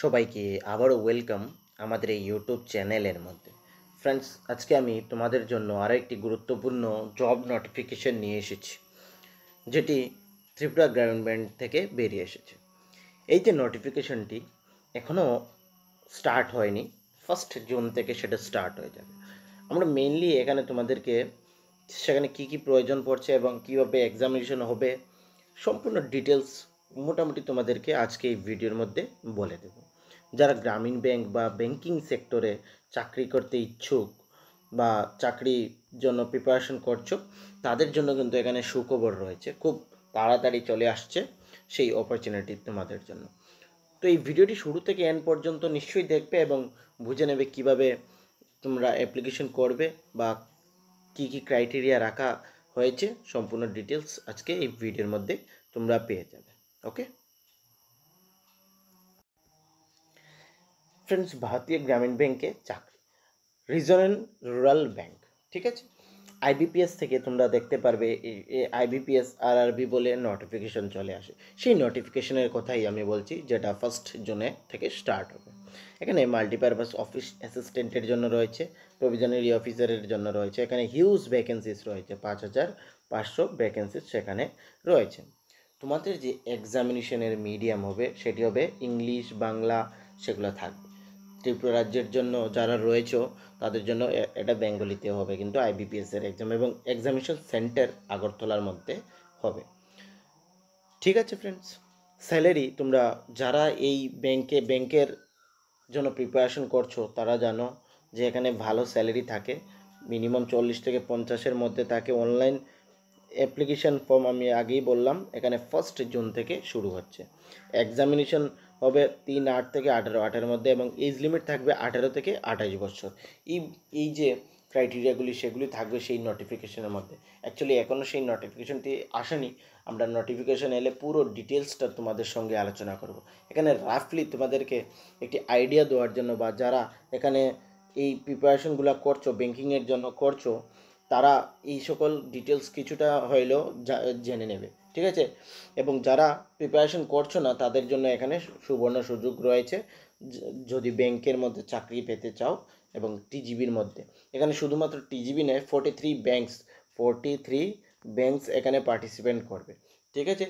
সবাইকে আবারও ওয়েলকাম আমাদের এই ইউটিউব চ্যানেলের মধ্যে। ফ্রেন্ডস, আজকে আমি তোমাদের জন্য আরও একটি গুরুত্বপূর্ণ জব নোটিফিকেশন নিয়ে এসেছি, যেটি ত্রিপুরা গ্রামীণ ব্যাংক থেকে বেরিয়ে এসেছে। এই যে নোটিফিকেশনটি এখনও স্টার্ট হয়নি, 1 জুন থেকে সেটা স্টার্ট হয়ে যাবে। আমরা মেইনলি এখানে তোমাদেরকে সেখানে কী কী প্রয়োজন পড়ছে এবং কীভাবে এক্সামিনেশন হবে সম্পূর্ণ ডিটেলস মোটামুটি তোমাদেরকে আজকে এই ভিডিওর মধ্যে বলে দেব। যারা গ্রামীণ ব্যাংক বা ব্যাংকিং সেক্টরে চাকরি করতে ইচ্ছুক বা চাকরির জন্য প্রিপারেশন করছো, তাদের জন্য কিন্তু এখানে সুখবর রয়েছে। খুব তাড়াতাড়ি চলে আসছে সেই অপরচুনিটি তোমাদের জন্য। তো এই ভিডিওটি শুরু থেকে এন্ড পর্যন্ত নিশ্চয়ই দেখবে এবং বুঝে নেবে কিভাবে তোমরা অ্যাপ্লিকেশন করবে বা কী কী ক্রাইটেরিয়া রাখা হয়েছে। সম্পূর্ণ ডিটেলস আজকে এই ভিডিওর মধ্যে তোমরা পেয়ে যাবে। ওকে ফ্রেন্ডস, ভারতীয় গ্রামীণ ব্যাংকে চাকরি, রিজনাল রুরাল ব্যাংক, ঠিক আছে। আইবিপিএস থেকে তোমরা দেখতে পারবে আইবিপিএস আরআরবি বলে নোটিফিকেশন চলে আসে। সেই নোটিফিকেশনের কথাই আমি বলছি, যেটা 1 জুনে থেকে স্টার্ট হবে। এখানে মাল্টিপারপাস অফিস অ্যাসিস্ট্যান্টের জন্য রয়েছে, প্রভিশনারি অফিসারের জন্য রয়েছে। এখানে হিউজ ভ্যাকেন্সিস রয়েছে, 5500 ভ্যাকেন্সিস সেখানে রয়েছে। তোমাদের যে এক্সামিনেশনের মিডিয়াম হবে সেটি হবে ইংলিশ, বাংলা, সেগুলো থাকবে। ত্রিপুরা রাজ্যের জন্য যারা রয়েছে তাদের জন্য এটা বেঙ্গলিতে হবে কিন্তু আইবিপিএসের এক্সাম, এবং এক্সামিনেশন সেন্টার আগরতলার মধ্যে হবে। ঠিক আছে ফ্রেন্ডস, স্যালারি তোমরা যারা এই ব্যাংকের জন্য প্রিপারেশন করছো তারা জানো যে এখানে ভালো স্যালারি থাকে, মিনিমাম 40 থেকে 50-এর মধ্যে থাকে। অনলাইন অ্যাপ্লিকেশান ফর্ম আমি আগেই বললাম, এখানে 1 জুন থেকে শুরু হচ্ছে। এক্সামিনেশন হবে 3-8 থেকে 18-8-এর মধ্যে, এবং এজ লিমিট থাকবে 18 থেকে 28 বছর। এই যে ক্রাইটেরিয়াগুলি সেগুলি থাকবে সেই নোটিফিকেশনের মধ্যে। অ্যাকচুয়ালি এখনও সেই নোটিফিকেশনটি আসেনি, আমরা নোটিফিকেশন এলে পুরো ডিটেলসটা তোমাদের সঙ্গে আলোচনা করব। এখানে রাফলি তোমাদেরকে একটি আইডিয়া দেওয়ার জন্য, বা যারা এখানে এই প্রিপারেশনগুলো করছো, ব্যাঙ্কিংয়ের জন্য করছো, তারা এই সকল ডিটেলস কিছুটা হইলেও জেনে নেবে, ঠিক আছে। এবং যারা প্রিপারেশন করছো না তাদের জন্য এখানে সুবর্ণ সুযোগ রয়েছে, যদি ব্যাংকের মধ্যে চাকরি পেতে চাও। এবং টিজিবির মধ্যে এখানে শুধুমাত্র টিজিবি নয়, 43 ব্যাংকস এখানে পার্টিসিপেট করবে, ঠিক আছে।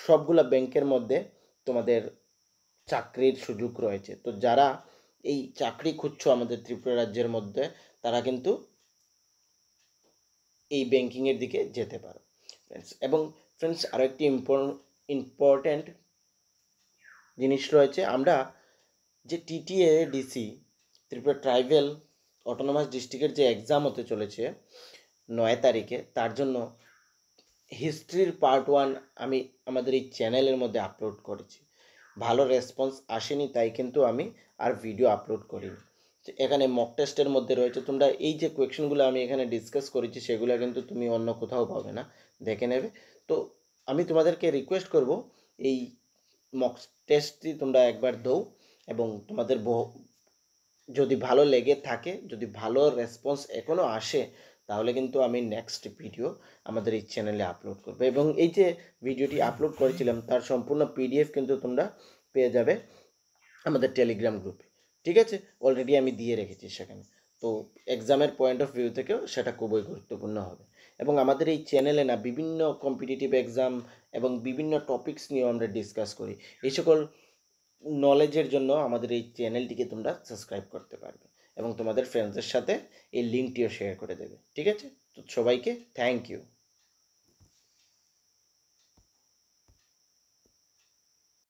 সবগুলা ব্যাংকের মধ্যে তোমাদের চাকরির সুযোগ রয়েছে। তো যারা এই চাকরি খুঁজছো আমাদের ত্রিপুরা রাজ্যের মধ্যে, তারা কিন্তু এই ব্যাংকিংয়ের দিকে যেতে পারো ফ্রেন্ডস। এবং ফ্রেন্ডস, আরও একটি ইম্পর্ট্যান্ট জিনিস রয়েছে। আমরা যে টিটিএডিসি ত্রিপুরা ট্রাইবাল অটোনমাস ডিস্ট্রিক্টের যে এক্সাম হতে চলেছে 9 তারিখে, তার জন্য হিস্ট্রির পার্ট 1 আমি আমাদের এই চ্যানেলের মধ্যে আপলোড করেছি। ভালো রেসপন্স আসেনি, তাই কিন্তু আমি আর ভিডিও আপলোড করিনি। এখানে মক টেস্টের মধ্যে রয়েছে, তোমরা এই যে কোয়েশ্চেনগুলো আমি এখানে ডিসকাস করেছি সেগুলো কিন্তু তুমি অন্য কোথাও পাবে না, দেখে নেবে। তো আমি তোমাদেরকে রিকোয়েস্ট করব এই মক টেস্টটি তোমরা একবার দাও, এবং তোমাদের যদি ভালো লেগে থাকে, যদি ভালো রেসপন্স এখনও আসে, তাহলে কিন্তু আমি নেক্সট ভিডিও আমাদের এই চ্যানেলে আপলোড করবো। এবং এই যে ভিডিওটি আপলোড করেছিলাম তার সম্পূর্ণ পিডিএফ কিন্তু তোমরা পেয়ে যাবে আমাদের টেলিগ্রাম গ্রুপে, ঠিক আছে। অলরেডি আমি দিয়ে রেখেছি সেখানে। তো এক্সামের পয়েন্ট অফ ভিউ থেকেও সেটা খুবই গুরুত্বপূর্ণ হবে। এবং আমাদের এই চ্যানেলে না বিভিন্ন কম্পিটিটিভ এক্সাম এবং বিভিন্ন টপিকস নিয়েও আমরা ডিসকাস করি। এই সকল নলেজের জন্য আমাদের এই চ্যানেলটিকে তোমরা সাবস্ক্রাইব করতে পারবে, এবং তোমাদের ফ্রেন্ডসদের সাথে এই লিঙ্কটিও শেয়ার করে দেবে, ঠিক আছে। তো সবাইকে থ্যাংক ইউ।